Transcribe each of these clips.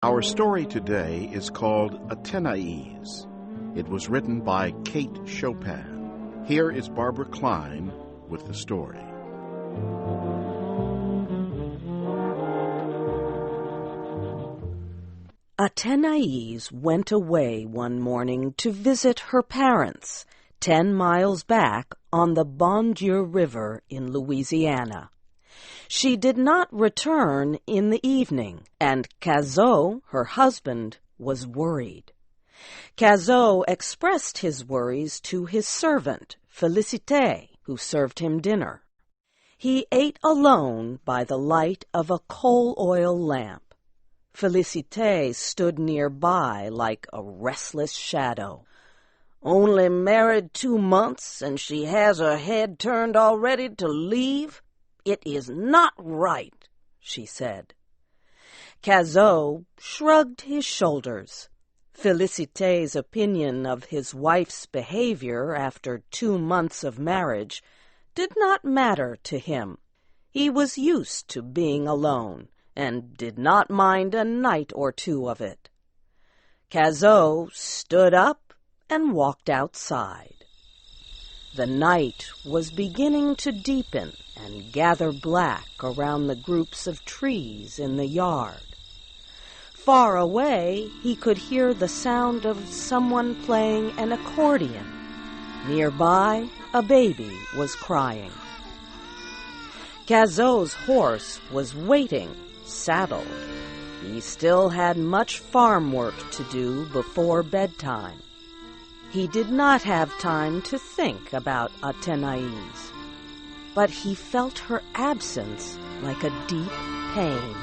Our story today is called Athenaise. It was written by Kate Chopin. Here is Barbara Klein with the story. Athenaise went away one morning to visit her parents, 10 miles back on the Bon Dieu River in Louisiana. She did not return in the evening, and Cazot, her husband, was worried. Cazot expressed his worries to his servant, Félicité, who served him dinner. He ate alone by the light of a coal-oil lamp. Félicité stood nearby like a restless shadow. "Only married 2 months, and she has her head turned already to leave? It is not right," she said. Cazot shrugged his shoulders. Félicité's opinion of his wife's behavior after 2 months of marriage did not matter to him. He was used to being alone and did not mind a night or two of it. Cazot stood up and walked outside. The night was beginning to deepen and gather black around the groups of trees in the yard. Far away, he could hear the sound of someone playing an accordion. Nearby, a baby was crying. Cazot's horse was waiting, saddled. He still had much farm work to do before bedtime. He did not have time to think about Athenaise, but he felt her absence like a deep pain.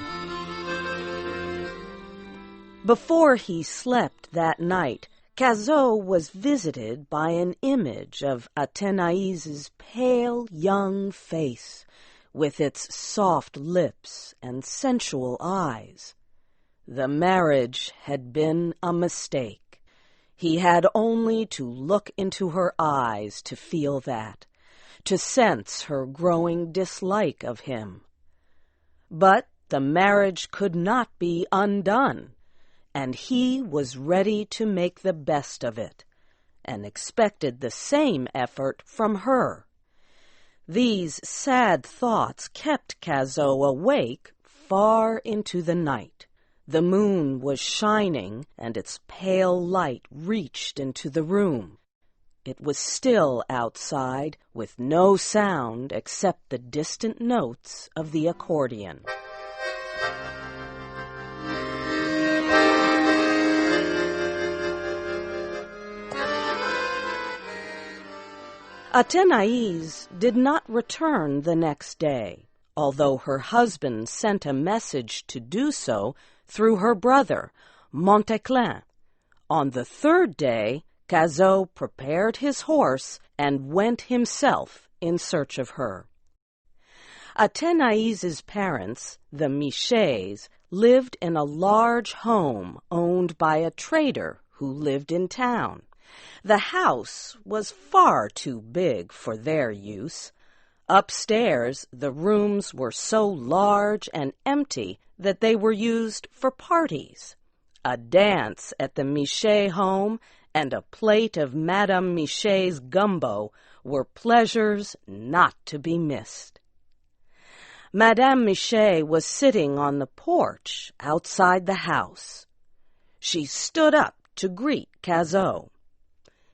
Before he slept that night, Cazot was visited by an image of Athénaise's pale young face, with its soft lips and sensual eyes. The marriage had been a mistake. He had only to look into her eyes to feel that, to sense her growing dislike of him. But the marriage could not be undone, and he was ready to make the best of it, and expected the same effort from her. These sad thoughts kept Cazot awake far into the night. The moon was shining, and its pale light reached into the room. It was still outside, with no sound except the distant notes of the accordion. Athenaise did not return the next day, although her husband sent a message to do so through her brother, Monteclin. On the 3rd day, Cazot prepared his horse and went himself in search of her. Athénaise's parents, the Michets, lived in a large home owned by a trader who lived in town. The house was far too big for their use. Upstairs, the rooms were so large and empty that they were used for parties. A dance at the Michet home and a plate of Madame Michet's gumbo were pleasures not to be missed. Madame Michet was sitting on the porch outside the house. She stood up to greet Cazot.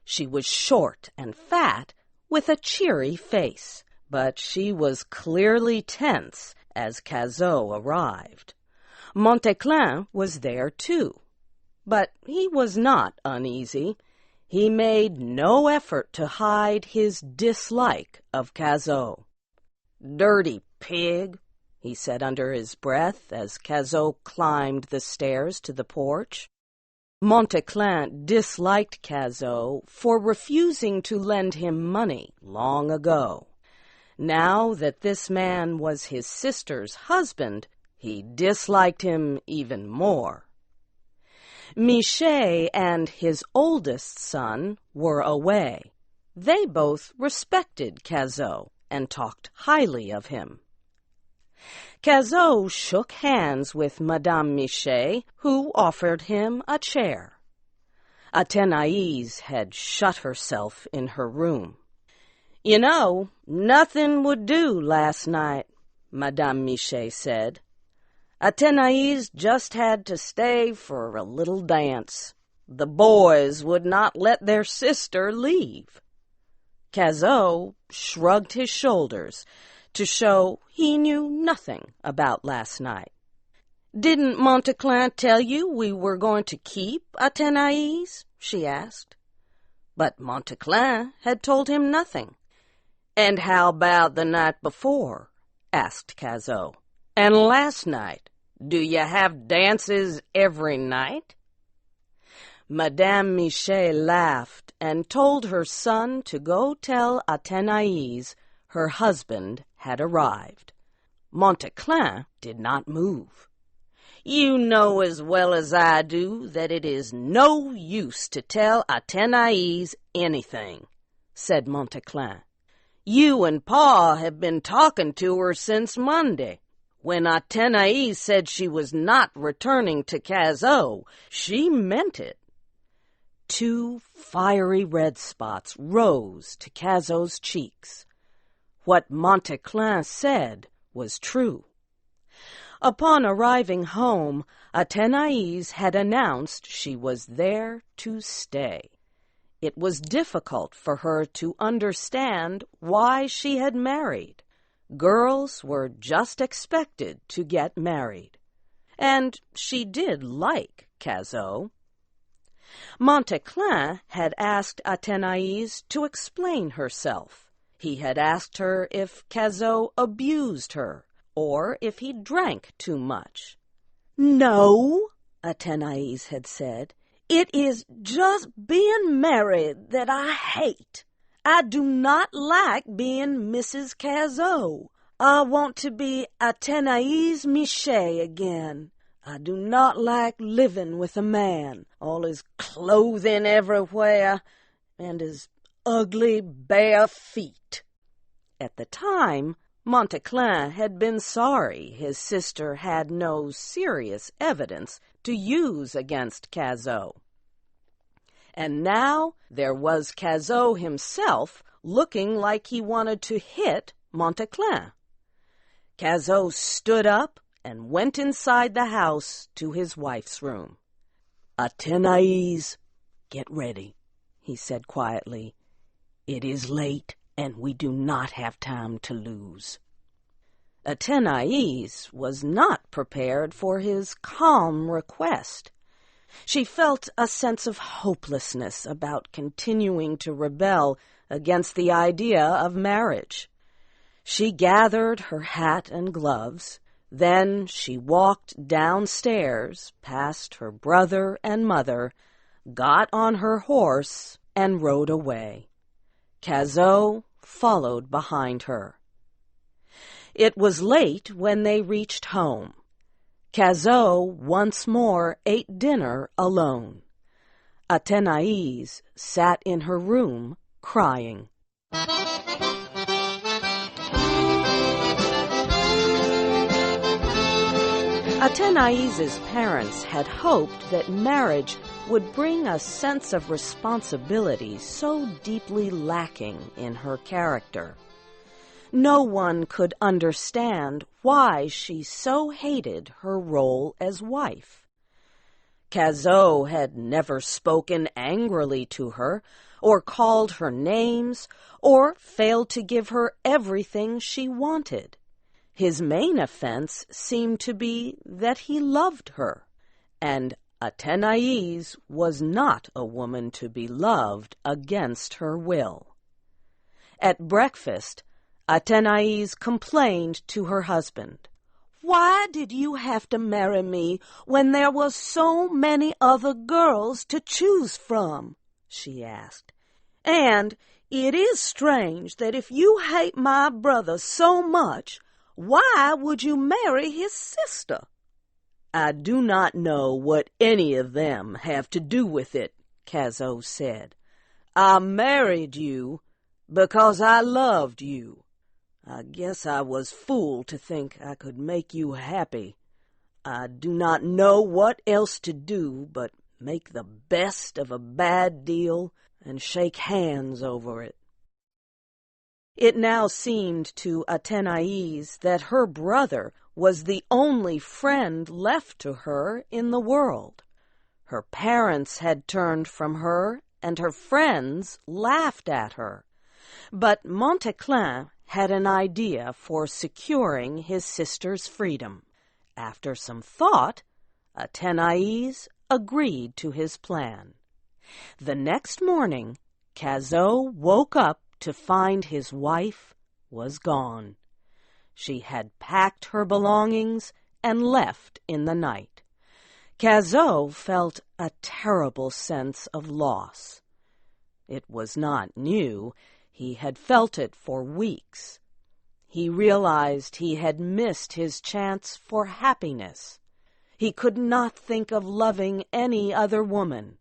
She was short and fat, with a cheery face, but she was clearly tense as Cazot arrived. Monteclin was there too, but he was not uneasy. He made no effort to hide his dislike of Cazot. "Dirty pig," he said under his breath as Cazot climbed the stairs to the porch. Monteclin disliked Cazot for refusing to lend him money long ago. Now that this man was his sister's husband, he disliked him even more. Michet and his oldest son were away. They both respected Cazot and talked highly of him. Cazot shook hands with Madame Michel, who offered him a chair. Athenaise had shut herself in her room. "You know, nothing would do last night," Madame Michel said. "Athenaise just had to stay for a little dance. The boys would not let their sister leave." Cazot shrugged his shoulders to show he knew nothing about last night. "Didn't Monteclin tell you we were going to keep Athenaise?" she asked. But Monteclin had told him nothing. "And how about the night before?" asked Cazot. "And last night? Do you have dances every night?" Madame Michel laughed and told her son to go tell Athenaise her husband had arrived. Monteclin did not move. "You know as well as I do that it is no use to tell Athenaise anything," said Monteclin. "You and Pa have been talking to her since Monday. When Athenaise said she was not returning to Cazot, she meant it." 2 fiery red spots rose to Cazot's cheeks. What Monteclin said was true. Upon arriving home, Athenaise had announced she was there to stay. It was difficult for her to understand why she had married. Girls were just expected to get married. And she did like Cazot. Monteclin had asked Athenaise to explain herself. He had asked her if Cazot abused her, or if he drank too much. "No," Athenaise had said, "it is just being married that I hate. I do not like being Mrs. Cazot. I want to be Athenaise Michel again. I do not like living with a man, all his clothing everywhere, and his ugly bare feet." At the time, Monteclin had been sorry his sister had no serious evidence to use against Cazot. And now there was Cazot himself looking like he wanted to hit Monteclin. Cazot stood up and went inside the house to his wife's room. "Athenaise, get ready," he said quietly. "It is late, and we do not have time to lose." Athenaise was not prepared for his calm request. She felt a sense of hopelessness about continuing to rebel against the idea of marriage. She gathered her hat and gloves. Then she walked downstairs past her brother and mother, got on her horse, and rode away. Cazot followed behind her. It was late when they reached home. Cazot once more ate dinner alone. Athenaise sat in her room crying. Athenaise's parents had hoped that marriage would bring a sense of responsibility so deeply lacking in her character. No one could understand why she so hated her role as wife. Cazot had never spoken angrily to her, or called her names, or failed to give her everything she wanted. His main offense seemed to be that he loved her, and Athenaise was not a woman to be loved against her will. At breakfast, Athenaise complained to her husband. "Why did you have to marry me when there were so many other girls to choose from?" she asked. "And it is strange that if you hate my brother so much, why would you marry his sister?" "I do not know what any of them have to do with it," Cazot said. "I married you because I loved you. I guess I was fool to think I could make you happy. I do not know what else to do but make the best of a bad deal and shake hands over it." It now seemed to Athenaise that her brother was the only friend left to her in the world. Her parents had turned from her, and her friends laughed at her. But Montéclin had an idea for securing his sister's freedom. After some thought, Athenaise agreed to his plan. The next morning, Cazot woke up to find his wife was gone. She had packed her belongings and left in the night. Cazot felt a terrible sense of loss. It was not new. He had felt it for weeks. He realized he had missed his chance for happiness. He could not think of loving any other woman,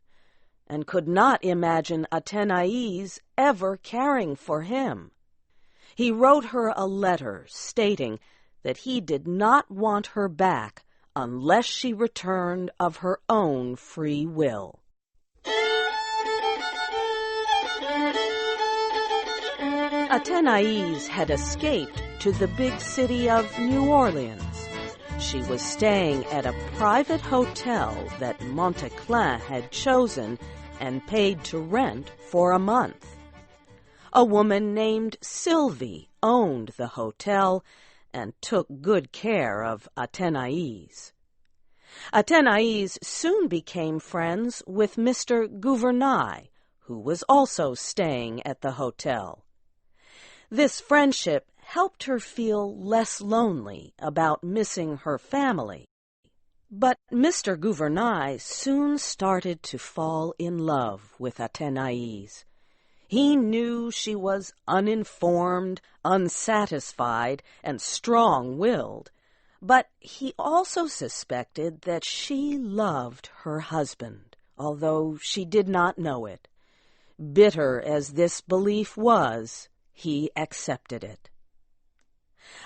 and could not imagine Athenaise ever caring for him. He wrote her a letter stating that he did not want her back unless she returned of her own free will. Athenaise had escaped to the big city of New Orleans. She was staying at a private hotel that Montéclin had chosen and paid to rent for a month. A woman named Sylvie owned the hotel and took good care of Athenaise. Athenaise soon became friends with Mr. Gouvernail, who was also staying at the hotel. This friendship helped her feel less lonely about missing her family. But Mr. Gouvernail soon started to fall in love with Athenaise. He knew she was uninformed, unsatisfied, and strong-willed, but he also suspected that she loved her husband, although she did not know it. Bitter as this belief was, he accepted it.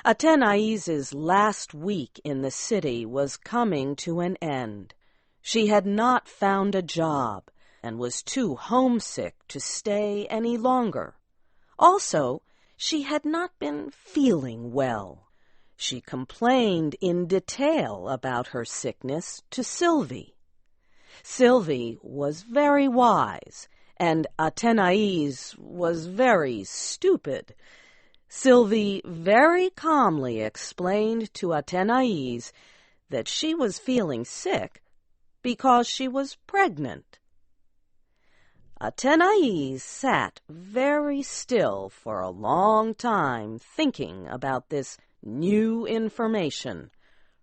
Athénaise's last week in the city was coming to an end. She had not found a job and was too homesick to stay any longer. Also, she had not been feeling well. She complained in detail about her sickness to Sylvie. Sylvie was very wise, and Athenaise was very stupid. Sylvie very calmly explained to Athenaise that she was feeling sick because she was pregnant. Athenaise sat very still for a long time thinking about this new information.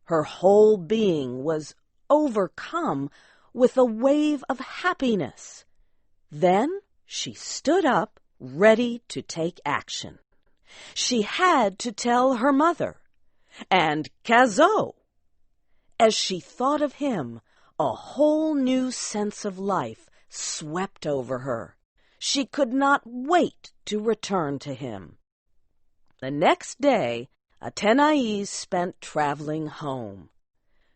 Her whole being was overcome with a wave of happiness. Then she stood up, ready to take action. She had to tell her mother, and Cazot. As she thought of him, a whole new sense of life swept over her. She could not wait to return to him. The next day, Athenaise spent traveling home.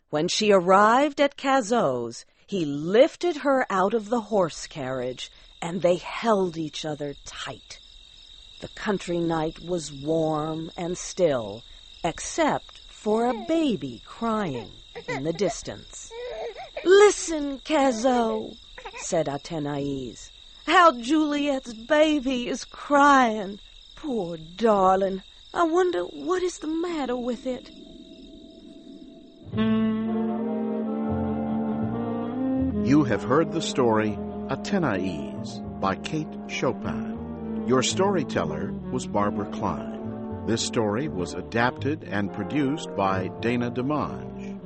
When she arrived at Cazot's, he lifted her out of the horse carriage, and they held each other tight. The country night was warm and still, except for a baby crying in the distance. "Listen, Cazot," said Athenaise. "How Juliet's baby is crying. Poor darling. I wonder what is the matter with it." You have heard the story Athenaise by Kate Chopin. Your storyteller was Barbara Klein. This story was adapted and produced by Dana DeMange.